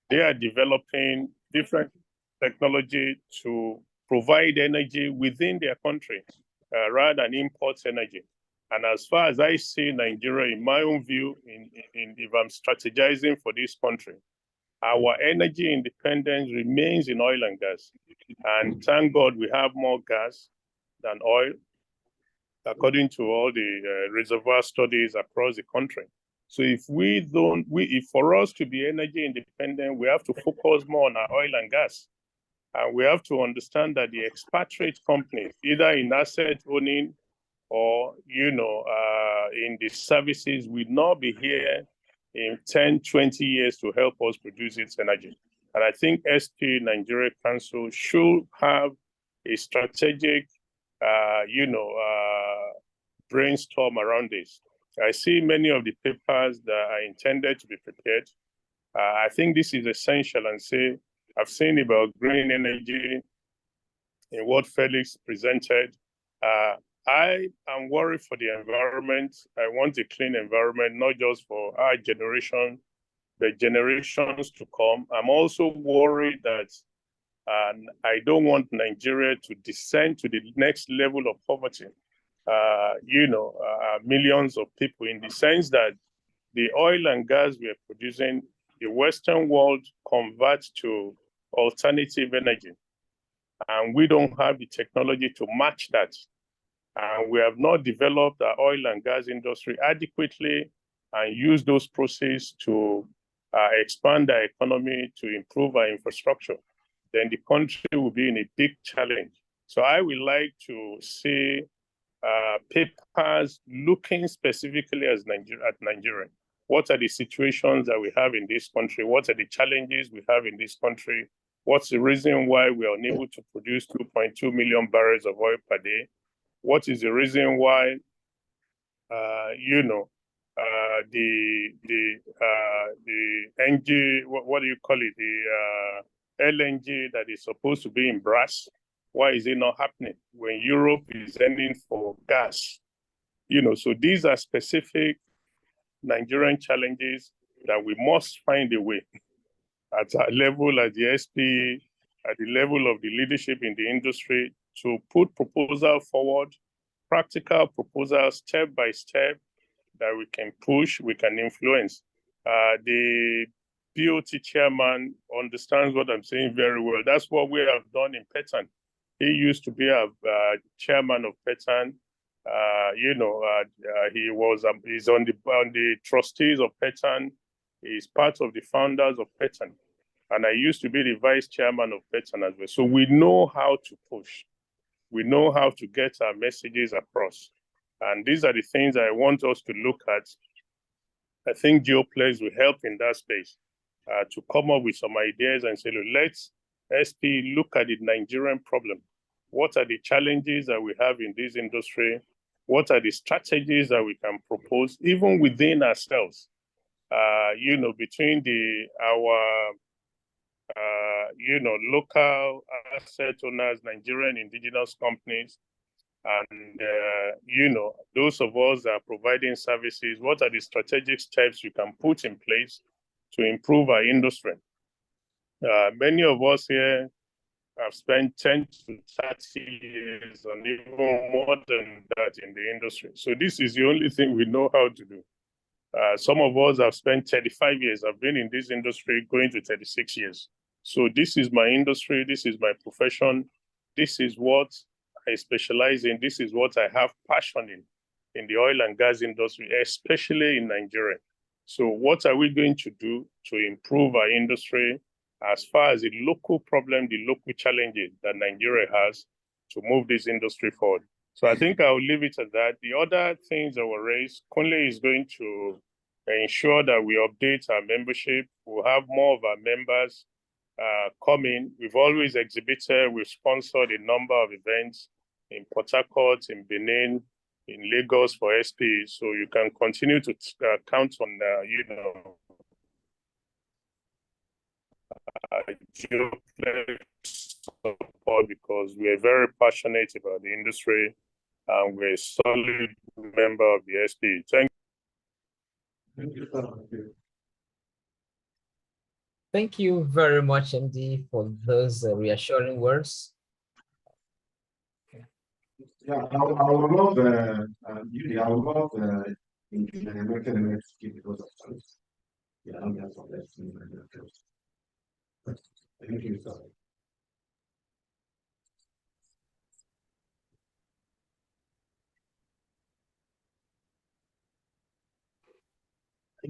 They are developing different technology to provide energy within their country rather than import energy. And as far as I see Nigeria, in my own view, if I'm strategizing for this country, our energy independence remains in oil and gas. And thank God we have more gas than oil, according to all the reservoir studies across the country. So if for us to be energy independent, we have to focus more on our oil and gas. And we have to understand that the expatriate companies, either in asset owning or, in the services, will not be here in 10, 20 years to help us produce its energy. And I think SP Nigeria Council should have a strategic, brainstorm around this. I see many of the papers that are intended to be prepared. I think this is essential, and I've seen about green energy in what Felix presented. I am worried for the environment. I want a clean environment, not just for our generation, but generations to come. I'm also worried that I don't want Nigeria to descend to the next level of poverty. Millions of people, in the sense that the oil and gas we are producing, the Western world converts to alternative energy. And we don't have the technology to match that. And we have not developed our oil and gas industry adequately and use those processes to expand our economy, to improve our infrastructure. Then the country will be in a big challenge. So I would like to see papers looking specifically at Nigeria. What are the situations that we have in this country? What are the challenges we have in this country? What's the reason why we are unable to produce 2.2 million barrels of oil per day? What is the reason why, the NG, what do you call it? The LNG that is supposed to be in brass, why is it not happening when Europe is ending for gas? So these are specific Nigerian challenges that we must find a way at our level, at the SP, at the level of the leadership in the industry, to put proposal forward, practical proposals, step by step, that we can push, we can influence. The BOT chairman understands what I'm saying very well. That's what we have done in Petan. He used to be a chairman of Petan. He's on the trustees of Petan. He's part of the founders of Petan. And I used to be the vice chairman of Petan as well. So we know how to push. We know how to get our messages across. And these are the things I want us to look at. I think Geoplex will help in that space to come up with some ideas and say, look, let's SP look at the Nigerian problem. What are the challenges that we have in this industry? What are the strategies that we can propose, even within ourselves? Between our local asset owners, Nigerian indigenous companies, and those of us that are providing services, what are the strategic steps you can put in place to improve our industry? Many of us here have spent 10 to 30 years and even more than that in the industry. So this is the only thing we know how to do. Some of us have spent 35 years. I've been in this industry going to 36 years. So this is my industry. This is my profession. This is what I specialize in. This is what I have passion in the oil and gas industry, especially in Nigeria. So what are we going to do to improve our industry as far as the local problem, the local challenges that Nigeria has to move this industry forward? So I think I'll leave it at that. The other things that were raised, Kunle is going to ensure that we update our membership. We'll have more of our members coming. We've always exhibited, we've sponsored a number of events in Port Harcourt, in Benin, in Lagos for SP. So you can continue to count on, Geoplex support, because we're very passionate about the industry and we're a solid member of the SP. Thank you. Thank you very much, MD, for those reassuring words. Yeah, I would love, Judy, I would love in an American university because of choice. Yeah, I'm just for that in American. Thank you, sir.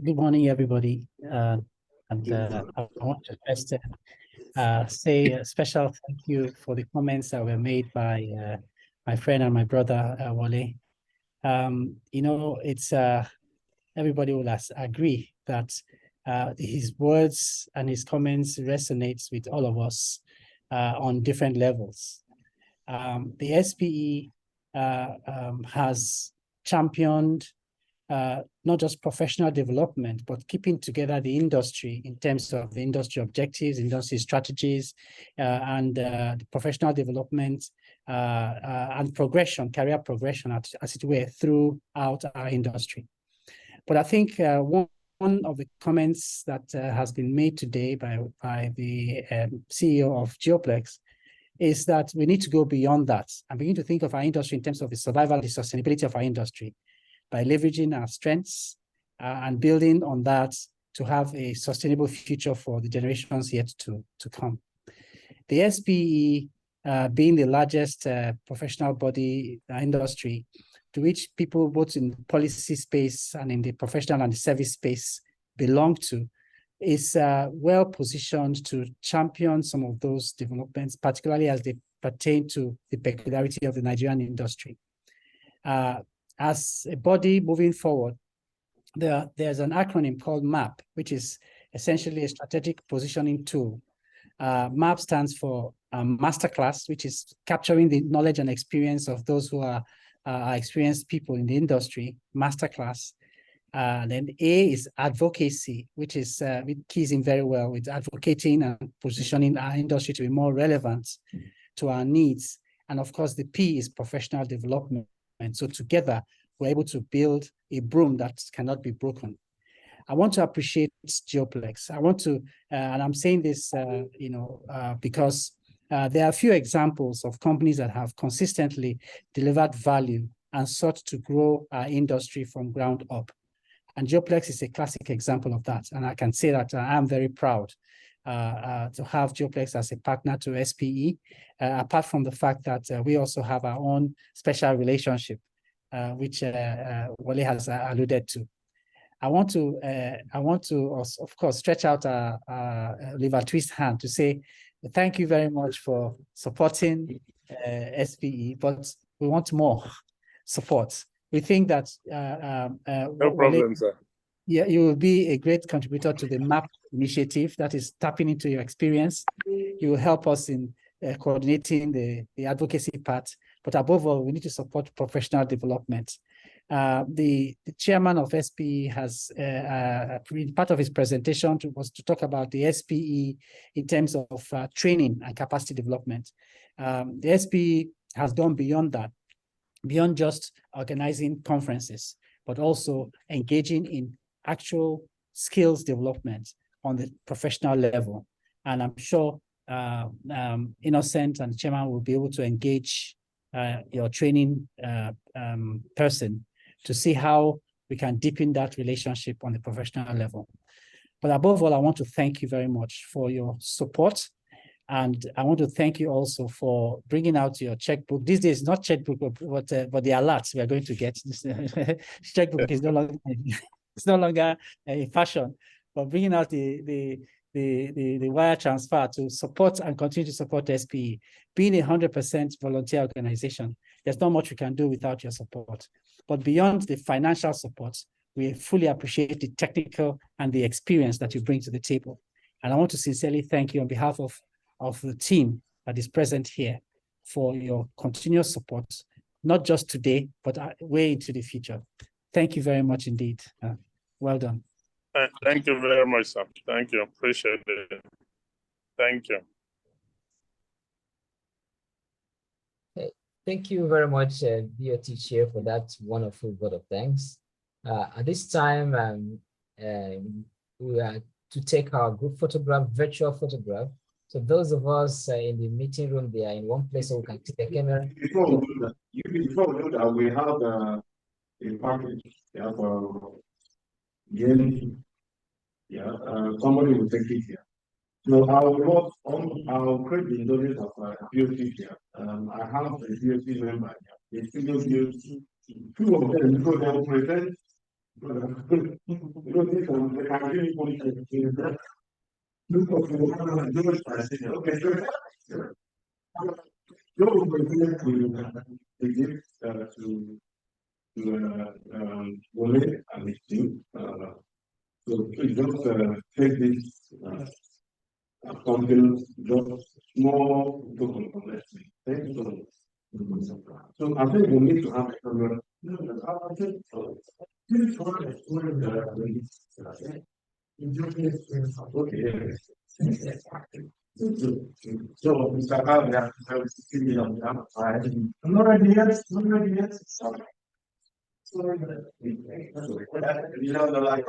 Good morning, everybody. I want to first say a special thank you for the comments that were made by my friend and my brother, Wale. You know, it's everybody will agree that his words and his comments resonates with all of us on different levels. The SPE has championed not just professional development, but keeping together the industry in terms of the industry objectives, industry strategies, and the professional development and progression, career progression, as it were, throughout our industry. But I think one of the comments that has been made today by the CEO of Geoplex is that we need to go beyond that and begin to think of our industry in terms of the survival, the sustainability of our industry, by leveraging our strengths and building on that to have a sustainable future for the generations yet to come. The SPE, being the largest professional body industry, to which people both in the policy space and in the professional and the service space belong to, is well positioned to champion some of those developments, particularly as they pertain to the peculiarity of the Nigerian industry. As a body moving forward, there's an acronym called MAP, which is essentially a strategic positioning tool. MAP stands for Masterclass, which is capturing the knowledge and experience of those who are experienced people in the industry, Masterclass. Then A is Advocacy, which is keys in very well with advocating and positioning our industry to be more relevant to our needs. And of course, the P is Professional Development. And so together, we're able to build a broom that cannot be broken. I want to appreciate Geoplex. I want to, and I'm saying this, because there are a few examples of companies that have consistently delivered value and sought to grow our industry from ground up. And Geoplex is a classic example of that. And I can say that I am very proud to have Geoplex as a partner to SPE, apart from the fact that we also have our own special relationship, which Wale has alluded to. I want to, of course, stretch out Oliver Twist's hand to say thank you very much for supporting SPE, but we want more support. We think that no problem, sir. Yeah, you will be a great contributor to the MAP initiative that is tapping into your experience. You will help us in coordinating the advocacy part, but above all, we need to support professional development. The chairman of SPE has, part of his presentation was to talk about the SPE in terms of training and capacity development. The SPE has gone beyond that, beyond just organizing conferences, but also engaging in actual skills development on the professional level. And I'm sure Innocent and the chairman will be able to engage your training person to see how we can deepen that relationship on the professional level. But above all, I want to thank you very much for your support. And I want to thank you also for bringing out your checkbook. These days, not checkbook, but the alerts we are going to get. Checkbook is no longer, it's no longer a fashion, but bringing out the wire transfer to support and continue to support SPE. Being a 100% volunteer organization, there's not much we can do without your support. But beyond the financial support, we fully appreciate the technical and the experience that you bring to the table. And I want to sincerely thank you on behalf of the team that is present here for your continuous support, not just today, but way into the future. Thank you very much indeed. Well done. Thank you very much, sir. Thank you. Appreciate it. Thank you. Okay. Thank you very much, BOT Chair, for that wonderful vote of thanks. At this time, we are to take our group photograph, virtual photograph. So those of us in the meeting room, they are in one place, so we can take the camera. Before we do that, we have a package, yeah, for getting, yeah, somebody will take it here. So I'll create the knowledge of POC here. I have a POC member here. The studio POC, two of them, because they will present. Because they can really point to that. Look of the okay, sure. Those will present to give to Ole and his team. So please just take this something just small token of let's say. Thank you so much. So I think we need to have a camera. I think so. Okay. So, Mr. Khan, I have 60 million. I'm not ready yet. I'm not ready yet. Sorry. You know, the like,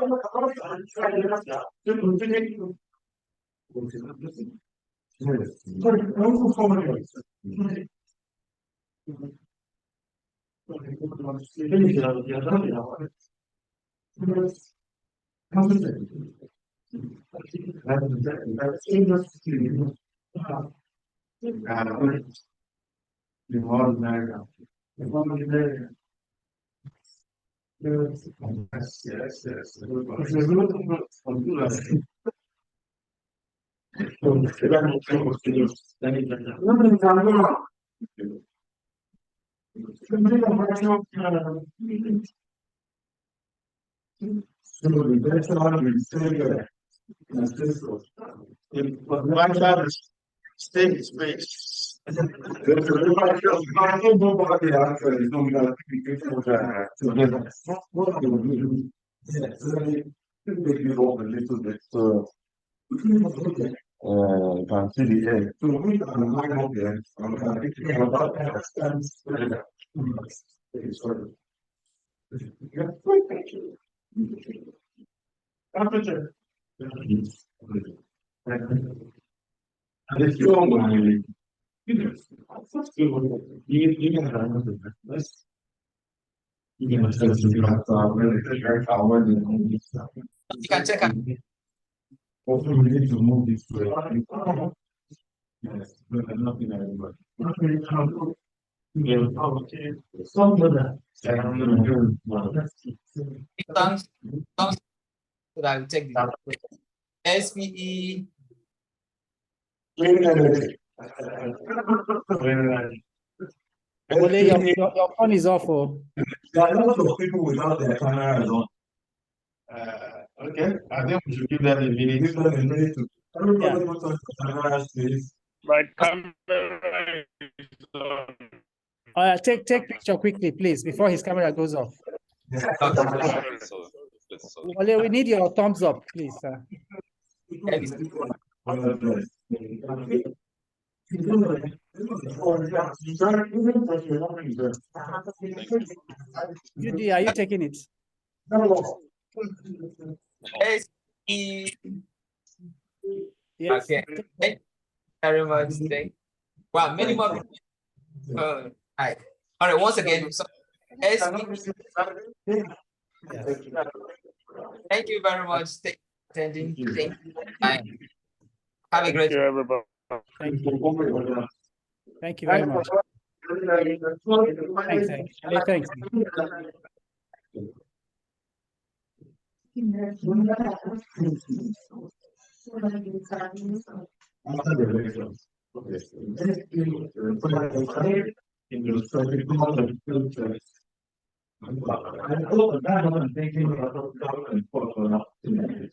Stay space. Can see the air. So we can line up there. Temperature. And if you don't mind, you can have this. You can just do that. You can check out. Also, we need to move this way. Yes, but nothing anymore. Okay. Some of that. Thanks. So that I will take the SPE. Ole, your phone is off. Oh. There are lots of people without their camera on. Okay, I think we should give them a minute. Give them a minute to. Everybody put on camera, please. My camera is on. Take picture quickly, please, before his camera goes off. Ole, we need your thumbs up, please. Judy, are you taking it? SPE. Yes. Okay. Thank you very much. Wow, many more. All right. All right. Once again, so SPE. Yes. Thank you very much for attending. Thank you. Bye. Have a great Thank you, everybody. Thank you. Thank you very much. Thanks. Ole, thanks. After the elections. In the strategy I thought that I'm thinking about government for an opportunity.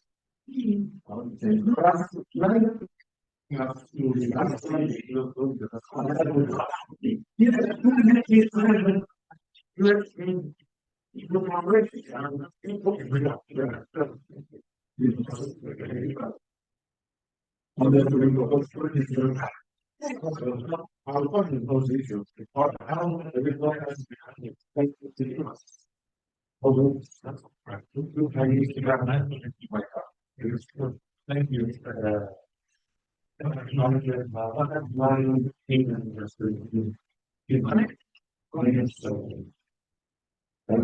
I'll talk in those issues. How everyone has been although that's correct. Thank you.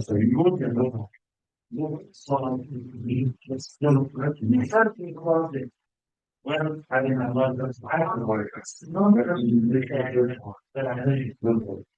So you won't get no. Well, I didn't have a lot of. I don't know. It's not that I